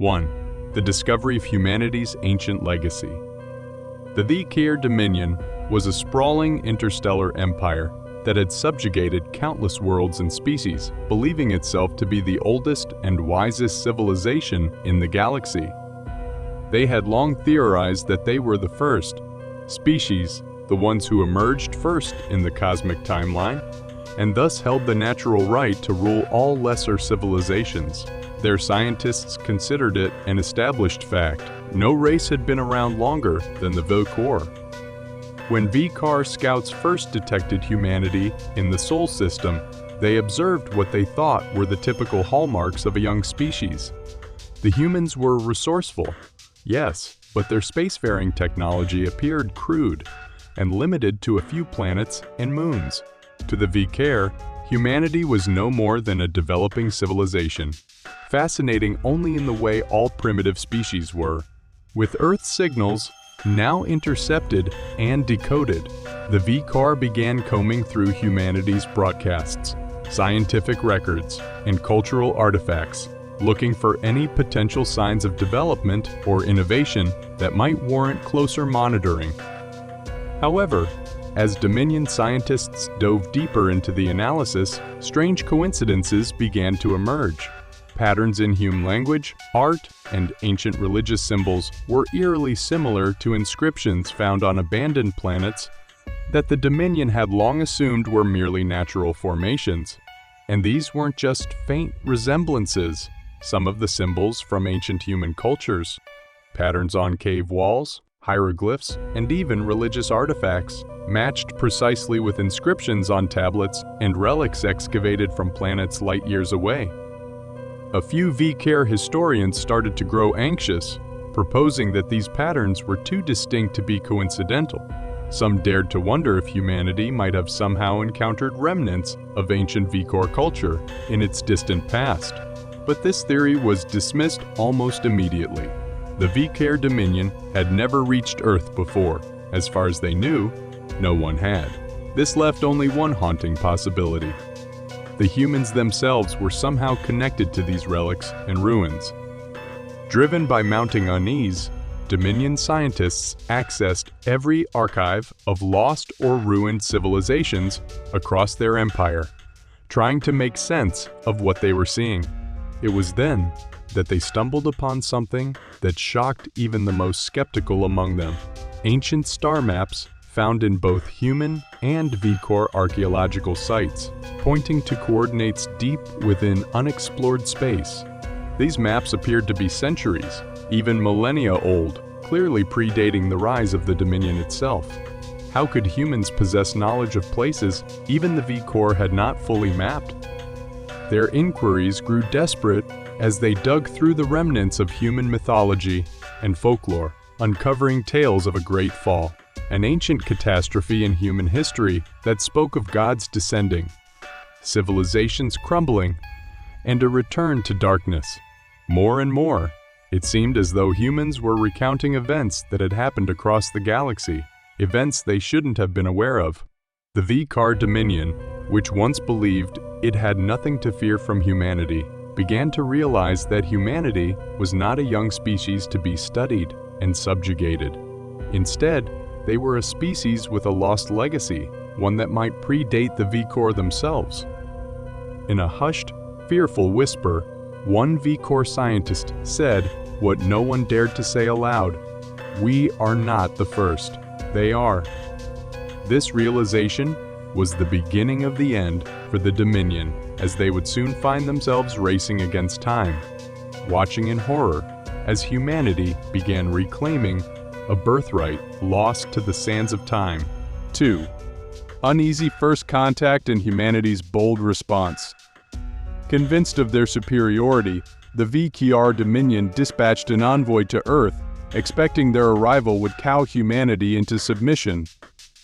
1. The discovery of humanity's ancient legacy. The Vikir Dominion was a sprawling interstellar empire that had subjugated countless worlds and species, believing itself to be the oldest and wisest civilization in the galaxy. They had long theorized that they were the first species, the ones who emerged first in the cosmic timeline, and thus held the natural right to rule all lesser civilizations. Their scientists considered it an established fact. No race had been around longer than the Vikor. When Vikar scouts first detected humanity in the Sol system, they observed what they thought were the typical hallmarks of a young species. The humans were resourceful, yes, but their spacefaring technology appeared crude and limited to a few planets and moons. To the Vikar, humanity was no more than a developing civilization, fascinating only in the way all primitive species were. With Earth signals now intercepted and decoded, the Vikar began combing through humanity's broadcasts, scientific records, and cultural artifacts, looking for any potential signs of development or innovation that might warrant closer monitoring. However, as Dominion scientists dove deeper into the analysis, strange coincidences began to emerge. Patterns in human language, art, and ancient religious symbols were eerily similar to inscriptions found on abandoned planets that the Dominion had long assumed were merely natural formations. And these weren't just faint resemblances. Some of the symbols from ancient human cultures, patterns on cave walls, hieroglyphs, and even religious artifacts, matched precisely with inscriptions on tablets and relics excavated from planets light years away. A few Vikar historians started to grow anxious, proposing that these patterns were too distinct to be coincidental. Some dared to wonder if humanity might have somehow encountered remnants of ancient Vikor culture in its distant past. But this theory was dismissed almost immediately. The Vikar Dominion had never reached Earth before. As far as they knew, no one had. This left only one haunting possibility. The humans themselves were somehow connected to these relics and ruins. Driven by mounting unease, Dominion scientists accessed every archive of lost or ruined civilizations across their empire, trying to make sense of what they were seeing. It was then that they stumbled upon something that shocked even the most skeptical among them: ancient star maps found in both human and Vikor archaeological sites, pointing to coordinates deep within unexplored space. These maps appeared to be centuries, even millennia old, clearly predating the rise of the Dominion itself. How could humans possess knowledge of places even the Vikor had not fully mapped? Their inquiries grew desperate as they dug through the remnants of human mythology and folklore, uncovering tales of a great fall, an ancient catastrophe in human history that spoke of gods descending, civilizations crumbling, and a return to darkness. More and more, it seemed as though humans were recounting events that had happened across the galaxy, events they shouldn't have been aware of. The Vikar Dominion, which once believed it had nothing to fear from humanity, began to realize that humanity was not a young species to be studied and subjugated. Instead, they were a species with a lost legacy, one that might predate the Vikor themselves. In a hushed, fearful whisper, one Vikor scientist said what no one dared to say aloud: "We are not the first. They are." This realization was the beginning of the end for the Dominion, as they would soon find themselves racing against time, watching in horror as humanity began reclaiming a birthright lost to the sands of time. 2. Uneasy first contact and humanity's bold response. Convinced of their superiority, the Vikar Dominion dispatched an envoy to Earth, expecting their arrival would cow humanity into submission.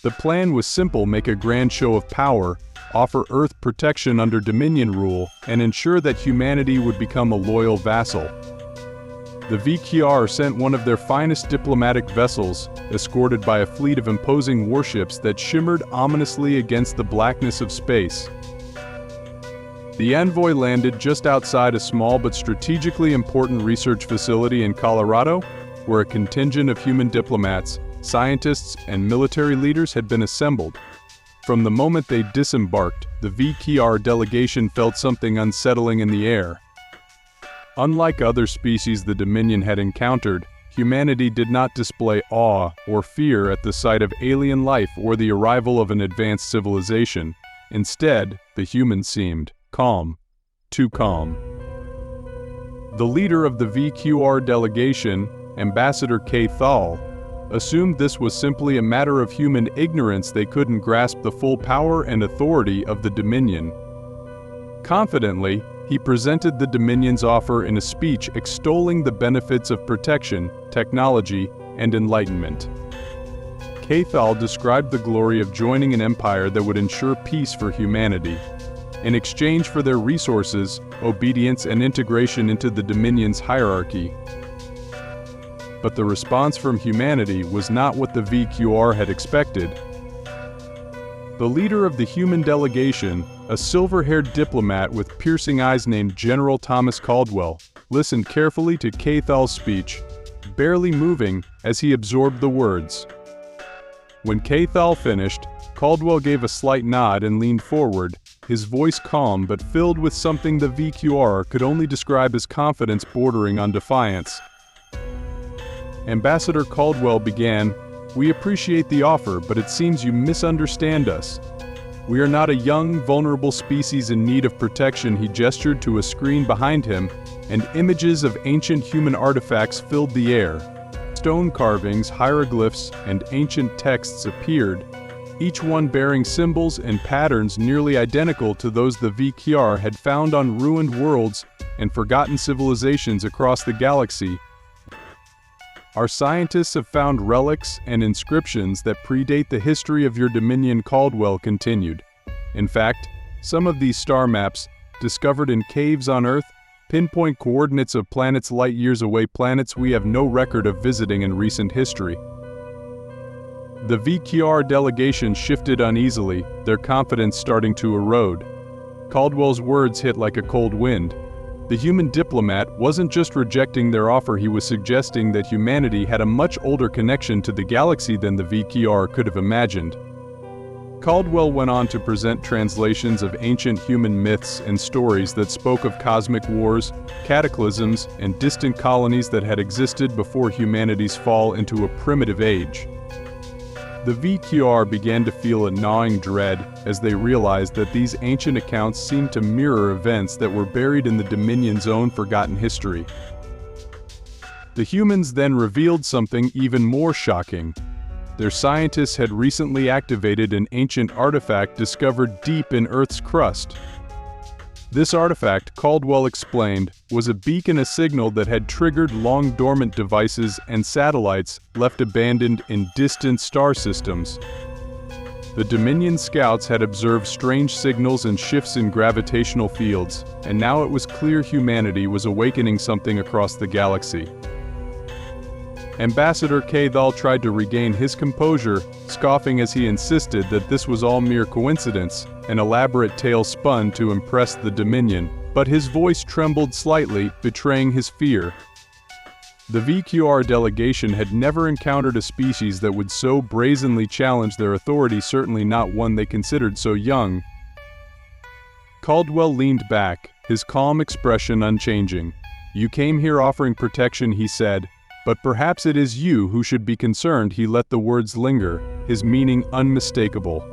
The plan was simple: make a grand show of power, offer Earth protection under Dominion rule, and ensure that humanity would become a loyal vassal. The Vikar sent one of their finest diplomatic vessels, escorted by a fleet of imposing warships that shimmered ominously against the blackness of space. The envoy landed just outside a small but strategically important research facility in Colorado, where a contingent of human diplomats, scientists, and military leaders had been assembled. From the moment they disembarked, the VKR delegation felt something unsettling in the air. Unlike other species the Dominion had encountered, humanity did not display awe or fear at the sight of alien life or the arrival of an advanced civilization. Instead, the humans seemed calm, too calm. The leader of the VQR delegation, Ambassador K. Thal, assumed this was simply a matter of human ignorance. They couldn't grasp the full power and authority of the Dominion. Confidently, he presented the Dominion's offer in a speech extolling the benefits of protection, technology, and enlightenment. Cathal described the glory of joining an empire that would ensure peace for humanity. In exchange for their resources, obedience, and integration into the Dominion's hierarchy. But the response from humanity was not what the VQR had expected. The leader of the human delegation, a silver-haired diplomat with piercing eyes named General Thomas Caldwell, listened carefully to Cathal's speech, barely moving as he absorbed the words. When Cathal finished, Caldwell gave a slight nod and leaned forward, his voice calm but filled with something the VQR could only describe as confidence bordering on defiance. Ambassador Caldwell began, "We appreciate the offer, but it seems you misunderstand us. We are not a young, vulnerable species in need of protection." He gestured to a screen behind him, and images of ancient human artifacts filled the air. Stone carvings, hieroglyphs, and ancient texts appeared, each one bearing symbols and patterns nearly identical to those the VQR had found on ruined worlds and forgotten civilizations across the galaxy. "Our scientists have found relics and inscriptions that predate the history of your Dominion," Caldwell continued. "In fact, some of these star maps, discovered in caves on Earth, pinpoint coordinates of planets light years away, planets we have no record of visiting in recent history." The VQR delegation shifted uneasily, their confidence starting to erode. Caldwell's words hit like a cold wind. The human diplomat wasn't just rejecting their offer, he was suggesting that humanity had a much older connection to the galaxy than the VQR could have imagined. Caldwell went on to present translations of ancient human myths and stories that spoke of cosmic wars, cataclysms, and distant colonies that had existed before humanity's fall into a primitive age. The VQR began to feel a gnawing dread as they realized that these ancient accounts seemed to mirror events that were buried in the Dominion's own forgotten history. The humans then revealed something even more shocking. Their scientists had recently activated an ancient artifact discovered deep in Earth's crust. This artifact, Caldwell explained, was a beacon, a signal that had triggered long-dormant devices and satellites left abandoned in distant star systems. The Dominion scouts had observed strange signals and shifts in gravitational fields, and now it was clear humanity was awakening something across the galaxy. Ambassador Cathal tried to regain his composure, scoffing as he insisted that this was all mere coincidence, an elaborate tale spun to impress the Dominion, but his voice trembled slightly, betraying his fear. The VQR delegation had never encountered a species that would so brazenly challenge their authority, certainly not one they considered so young. Caldwell leaned back, his calm expression unchanging. "You came here offering protection," he said, "but perhaps it is you who should be concerned." He let the words linger, his meaning unmistakable.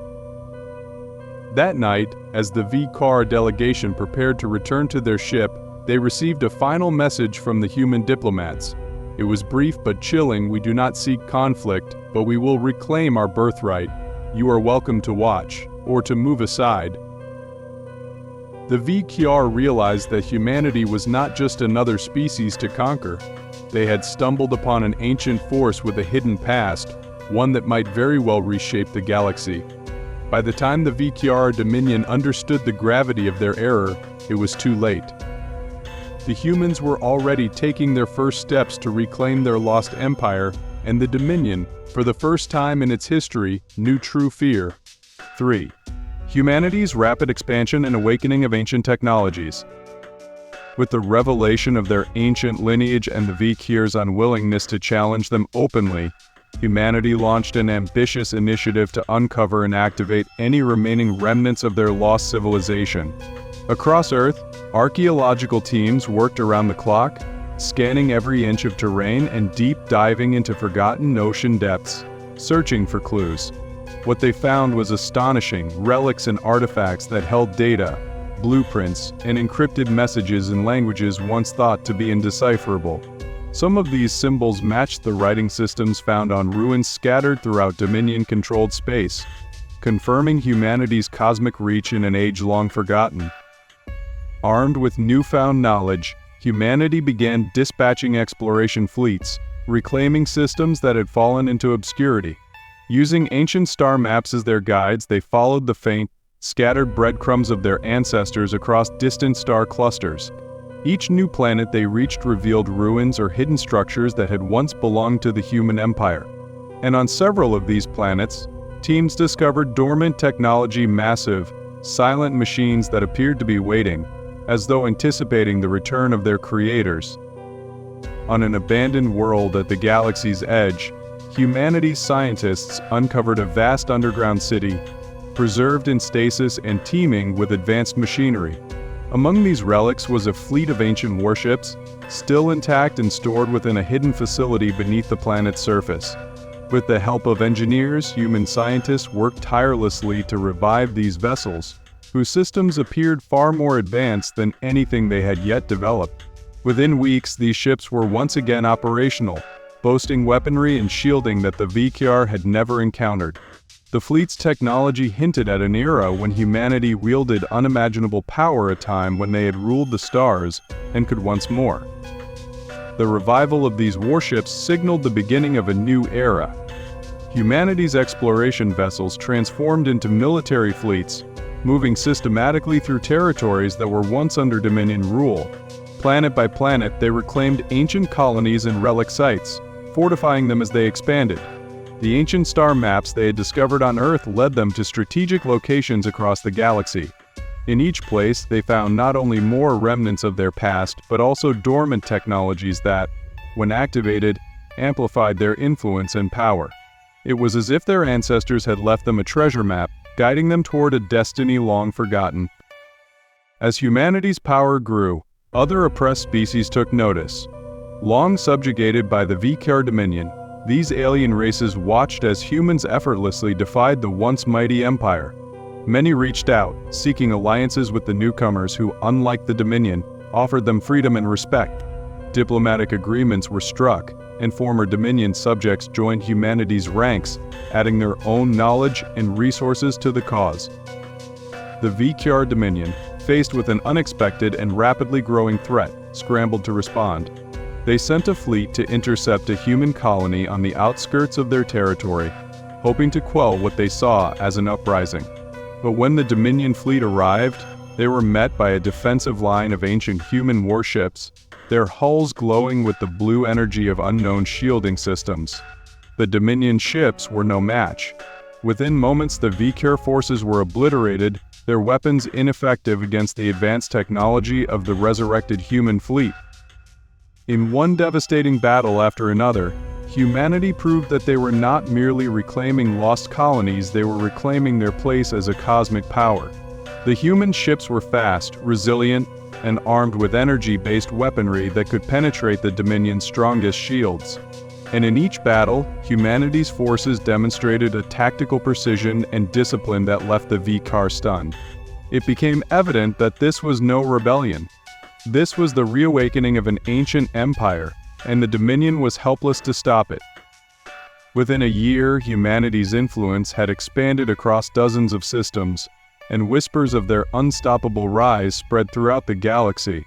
That night, as the VQR delegation prepared to return to their ship, they received a final message from the human diplomats. It was brief but chilling. "We do not seek conflict, but we will reclaim our birthright. You are welcome to watch, or to move aside." The VQR realized that humanity was not just another species to conquer. They had stumbled upon an ancient force with a hidden past, one that might very well reshape the galaxy. By the time the VQR Dominion understood the gravity of their error, it was too late. The humans were already taking their first steps to reclaim their lost empire, and the Dominion, for the first time in its history, knew true fear. 3. Humanity's rapid expansion and awakening of ancient technologies. With the revelation of their ancient lineage and the Vikir's unwillingness to challenge them openly, humanity launched an ambitious initiative to uncover and activate any remaining remnants of their lost civilization. Across Earth, archaeological teams worked around the clock, scanning every inch of terrain and deep diving into forgotten ocean depths, searching for clues. What they found was astonishing: relics and artifacts that held data, blueprints, and encrypted messages in languages once thought to be indecipherable. Some of these symbols matched the writing systems found on ruins scattered throughout Dominion-controlled space, confirming humanity's cosmic reach in an age long forgotten. Armed with newfound knowledge, humanity began dispatching exploration fleets, reclaiming systems that had fallen into obscurity. Using ancient star maps as their guides, they followed the faint, scattered breadcrumbs of their ancestors across distant star clusters. Each new planet they reached revealed ruins or hidden structures that had once belonged to the human empire. And on several of these planets, teams discovered dormant technology, massive, silent machines that appeared to be waiting, as though anticipating the return of their creators. On an abandoned world at the galaxy's edge, humanity's scientists uncovered a vast underground city, preserved in stasis and teeming with advanced machinery. Among these relics was a fleet of ancient warships, still intact and stored within a hidden facility beneath the planet's surface. With the help of engineers, human scientists worked tirelessly to revive these vessels, whose systems appeared far more advanced than anything they had yet developed. Within weeks, these ships were once again operational, boasting weaponry and shielding that the Vikir had never encountered. The fleet's technology hinted at an era when humanity wielded unimaginable power, a time when they had ruled the stars and could once more. The revival of these warships signaled the beginning of a new era. Humanity's exploration vessels transformed into military fleets, moving systematically through territories that were once under Dominion rule. Planet by planet, they reclaimed ancient colonies and relic sites, fortifying them as they expanded. The ancient star maps they had discovered on Earth led them to strategic locations across the galaxy. In each place, they found not only more remnants of their past, but also dormant technologies that, when activated, amplified their influence and power. It was as if their ancestors had left them a treasure map, guiding them toward a destiny long forgotten. As humanity's power grew, other oppressed species took notice. Long subjugated by the Vikir Dominion, these alien races watched as humans effortlessly defied the once mighty empire. Many reached out, seeking alliances with the newcomers who, unlike the Dominion, offered them freedom and respect. Diplomatic agreements were struck, and former Dominion subjects joined humanity's ranks, adding their own knowledge and resources to the cause. The Vikir Dominion, faced with an unexpected and rapidly growing threat, scrambled to respond. They sent a fleet to intercept a human colony on the outskirts of their territory, hoping to quell what they saw as an uprising. But when the Dominion fleet arrived, they were met by a defensive line of ancient human warships, their hulls glowing with the blue energy of unknown shielding systems. The Dominion ships were no match. Within moments, the Vikir forces were obliterated, their weapons ineffective against the advanced technology of the resurrected human fleet. In one devastating battle after another, humanity proved that they were not merely reclaiming lost colonies, they were reclaiming their place as a cosmic power. The human ships were fast, resilient, and armed with energy-based weaponry that could penetrate the Dominion's strongest shields. And in each battle, humanity's forces demonstrated a tactical precision and discipline that left the Vikir stunned. It became evident that this was no rebellion. This was the reawakening of an ancient empire, and the Dominion was helpless to stop it. Within a year, humanity's influence had expanded across dozens of systems, and whispers of their unstoppable rise spread throughout the galaxy.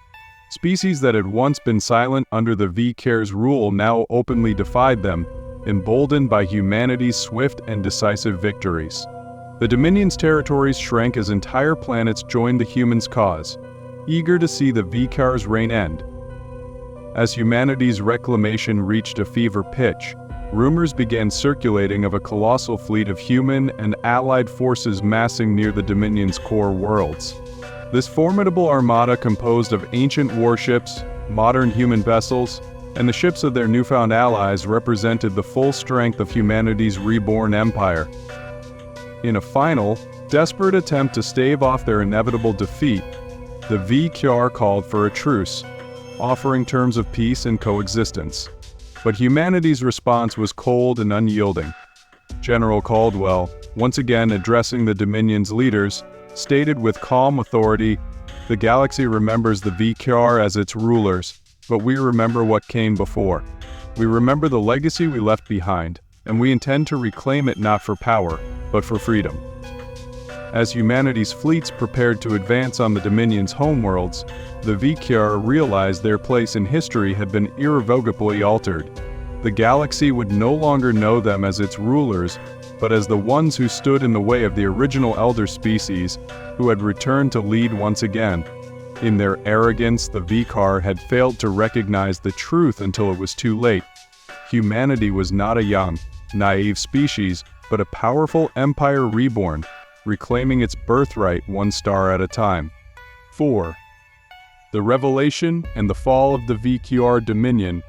Species that had once been silent under the Vikir's rule now openly defied them, emboldened by humanity's swift and decisive victories. The Dominion's territories shrank as entire planets joined the humans' cause, eager to see the Vikir's reign end. As humanity's reclamation reached a fever pitch, rumors began circulating of a colossal fleet of human and allied forces massing near the Dominion's core worlds. This formidable armada, composed of ancient warships, modern human vessels, and the ships of their newfound allies, represented the full strength of humanity's reborn empire. In a final, desperate attempt to stave off their inevitable defeat, the VQR called for a truce, offering terms of peace and coexistence. But humanity's response was cold and unyielding. General Caldwell, once again addressing the Dominion's leaders, stated with calm authority, "The galaxy remembers the VQR as its rulers, but we remember what came before. We remember the legacy we left behind, and we intend to reclaim it not for power, but for freedom." As humanity's fleets prepared to advance on the Dominion's homeworlds, the VQR realized their place in history had been irrevocably altered. The galaxy would no longer know them as its rulers, but as the ones who stood in the way of the original elder species, who had returned to lead once again. In their arrogance, the VQR had failed to recognize the truth until it was too late. Humanity was not a young, naive species, but a powerful empire reborn, reclaiming its birthright one star at a time. 4. The revelation and the fall of the VQR Dominion.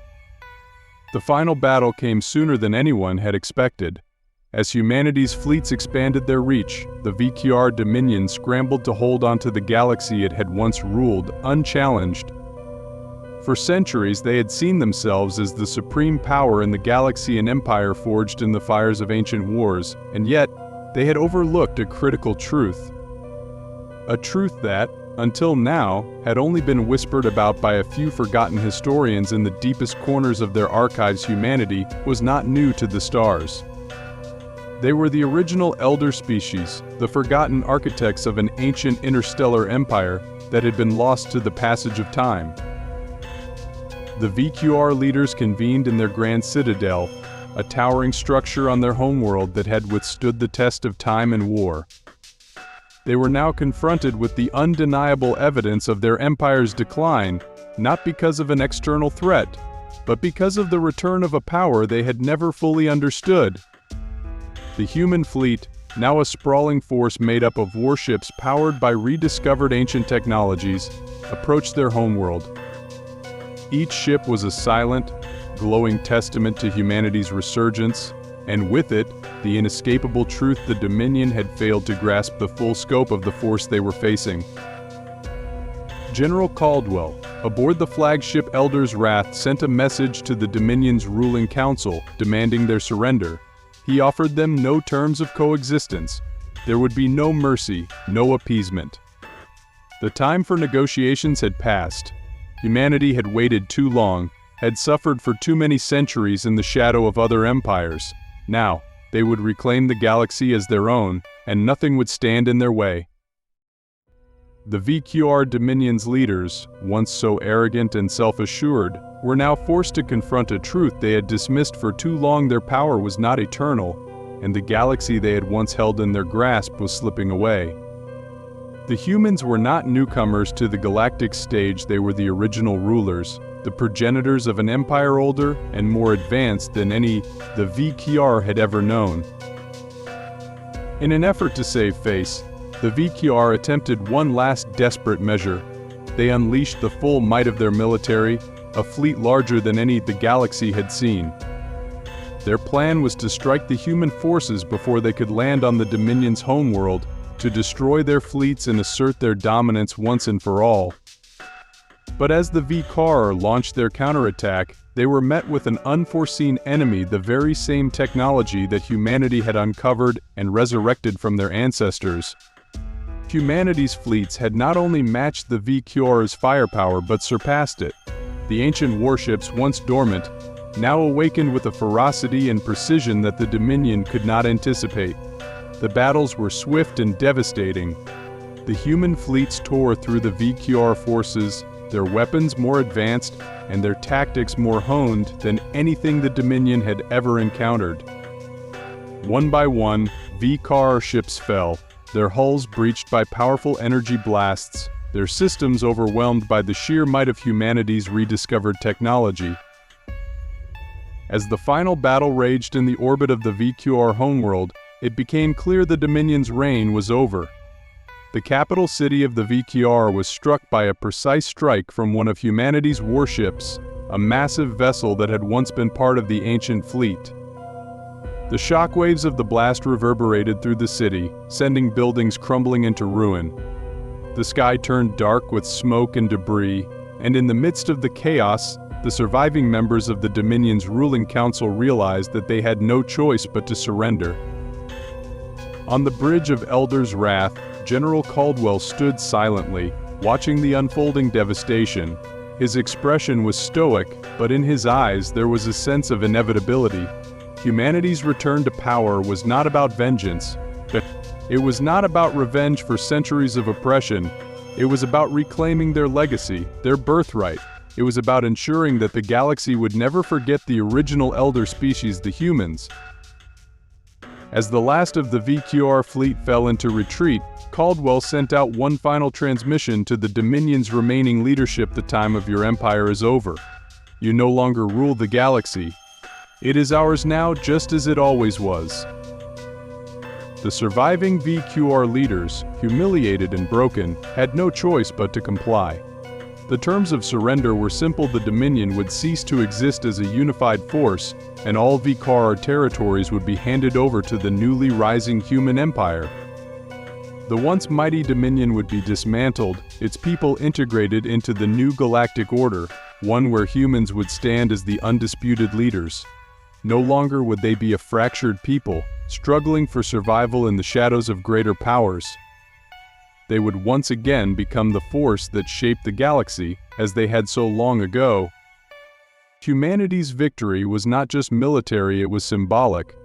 The final battle came sooner than anyone had expected. As humanity's fleets expanded their reach, the VQR Dominion scrambled to hold onto the galaxy it had once ruled, unchallenged. For centuries, they had seen themselves as the supreme power in the galaxy, an empire forged in the fires of ancient wars, and yet, they had overlooked a critical truth. A truth that, until now, had only been whispered about by a few forgotten historians in the deepest corners of their archives. Humanity was not new to the stars. They were the original elder species, the forgotten architects of an ancient interstellar empire that had been lost to the passage of time. The VQR leaders convened in their grand citadel, a towering structure on their homeworld that had withstood the test of time and war. They were now confronted with the undeniable evidence of their empire's decline, not because of an external threat, but because of the return of a power they had never fully understood. The human fleet, now a sprawling force made up of warships powered by rediscovered ancient technologies, approached their homeworld. Each ship was a silent, glowing testament to humanity's resurgence, and with it, the inescapable truth the Dominion had failed to grasp the full scope of the force they were facing. General Caldwell, aboard the flagship Elder's Wrath, sent a message to the Dominion's ruling council demanding their surrender. He offered them no terms of coexistence. There would be no mercy, no appeasement. The time for negotiations had passed. Humanity had waited too long, had suffered for too many centuries in the shadow of other empires. Now, they would reclaim the galaxy as their own, and nothing would stand in their way. The VQR Dominion's leaders, once so arrogant and self-assured, were now forced to confront a truth they had dismissed for too long. Their power was not eternal, and the galaxy they had once held in their grasp was slipping away. The humans were not newcomers to the galactic stage. They were the original rulers, the progenitors of an empire older and more advanced than any the VQR had ever known. In an effort to save face, the VQR attempted one last desperate measure. They unleashed the full might of their military, a fleet larger than any the galaxy had seen. Their plan was to strike the human forces before they could land on the Dominion's homeworld, to destroy their fleets and assert their dominance once and for all. But as the VQR launched their counterattack, they were met with an unforeseen enemy, the very same technology that humanity had uncovered and resurrected from their ancestors. Humanity's fleets had not only matched the VQR's firepower but surpassed it. The ancient warships, once dormant, now awakened with a ferocity and precision that the Dominion could not anticipate. The battles were swift and devastating. The human fleets tore through the VQR forces, their weapons more advanced and their tactics more honed than anything the Dominion had ever encountered. One by one, VQR ships fell, their hulls breached by powerful energy blasts, their systems overwhelmed by the sheer might of humanity's rediscovered technology. As the final battle raged in the orbit of the VQR homeworld, it became clear the Dominion's reign was over. The capital city of the VQR was struck by a precise strike from one of humanity's warships, a massive vessel that had once been part of the ancient fleet. The shockwaves of the blast reverberated through the city, sending buildings crumbling into ruin. The sky turned dark with smoke and debris, and in the midst of the chaos, the surviving members of the Dominion's ruling council realized that they had no choice but to surrender. On the bridge of Elder's Wrath, General Caldwell stood silently, watching the unfolding devastation. His expression was stoic, but in his eyes there was a sense of inevitability. Humanity's return to power was not about vengeance. It was not about revenge for centuries of oppression. It was about reclaiming their legacy, their birthright. It was about ensuring that the galaxy would never forget the original elder species, the humans. As the last of the VQR fleet fell into retreat, Caldwell sent out one final transmission to the Dominion's remaining leadership: the time of your empire is over. You no longer rule the galaxy. It is ours now, just as it always was. The surviving VQR leaders, humiliated and broken, had no choice but to comply. The terms of surrender were simple: the Dominion would cease to exist as a unified force, and all VQR territories would be handed over to the newly rising human empire. The once mighty Dominion would be dismantled, its people integrated into the new galactic order, one where humans would stand as the undisputed leaders. No longer would they be a fractured people, struggling for survival in the shadows of greater powers. They would once again become the force that shaped the galaxy, as they had so long ago. Humanity's victory was not just military, it was symbolic.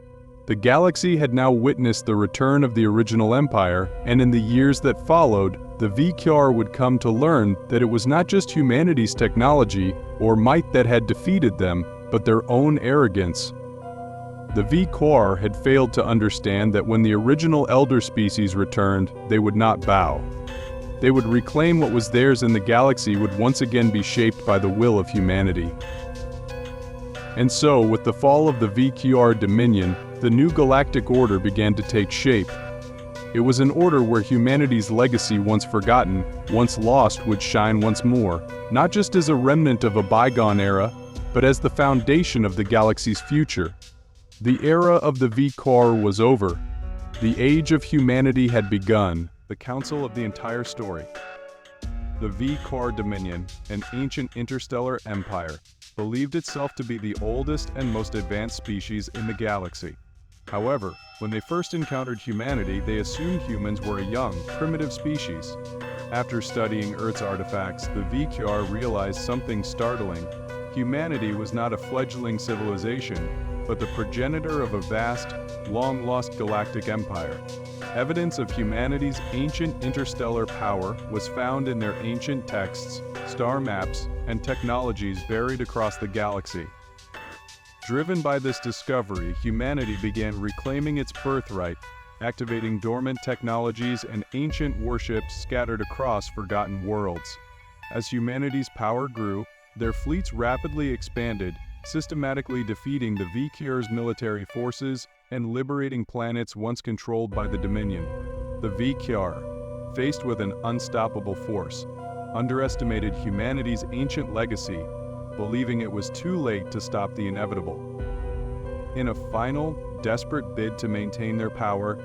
The galaxy had now witnessed the return of the original empire, and in the years that followed, the VQR would come to learn that it was not just humanity's technology or might that had defeated them, but their own arrogance. The VQR had failed to understand that when the original elder species returned, they would not bow. They would reclaim what was theirs, and the galaxy would once again be shaped by the will of humanity. And so, with the fall of the VQR Dominion, the new galactic order began to take shape. It was an order where humanity's legacy, once forgotten, once lost, would shine once more, not just as a remnant of a bygone era, but as the foundation of the galaxy's future. The era of the VQR was over. The age of humanity had begun. The council of the entire story. The VQR Dominion, an ancient interstellar empire, believed itself to be the oldest and most advanced species in the galaxy. However, when they first encountered humanity, they assumed humans were a young, primitive species. After studying Earth's artifacts, the VQR realized something startling. Humanity was not a fledgling civilization, but the progenitor of a vast, long-lost galactic empire. Evidence of humanity's ancient interstellar power was found in their ancient texts, star maps, and technologies buried across the galaxy. Driven by this discovery, humanity began reclaiming its birthright, activating dormant technologies and ancient warships scattered across forgotten worlds. As humanity's power grew, their fleets rapidly expanded, systematically defeating the VQR's military forces and liberating planets once controlled by the Dominion. The VQR, faced with an unstoppable force, underestimated humanity's ancient legacy, believing it was too late to stop the inevitable. In a final, desperate bid to maintain their power,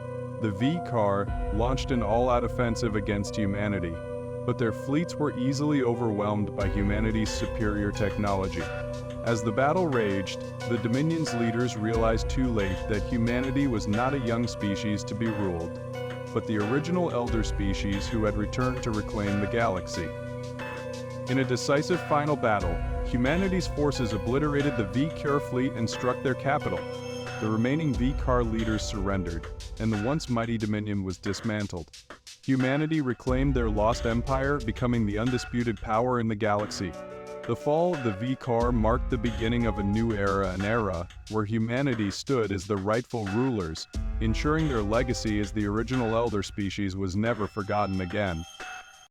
the VQR launched an all-out offensive against humanity, but their fleets were easily overwhelmed by humanity's superior technology. As the battle raged, the Dominion's leaders realized too late that humanity was not a young species to be ruled, but the original elder species who had returned to reclaim the galaxy. In a decisive final battle, humanity's forces obliterated the VQR fleet and struck their capital. The remaining VQR leaders surrendered, and the once mighty Dominion was dismantled. Humanity reclaimed their lost empire, becoming the undisputed power in the galaxy. The fall of the VQR marked the beginning of a new era, an era where humanity stood as the rightful rulers, ensuring their legacy as the original elder species was never forgotten again.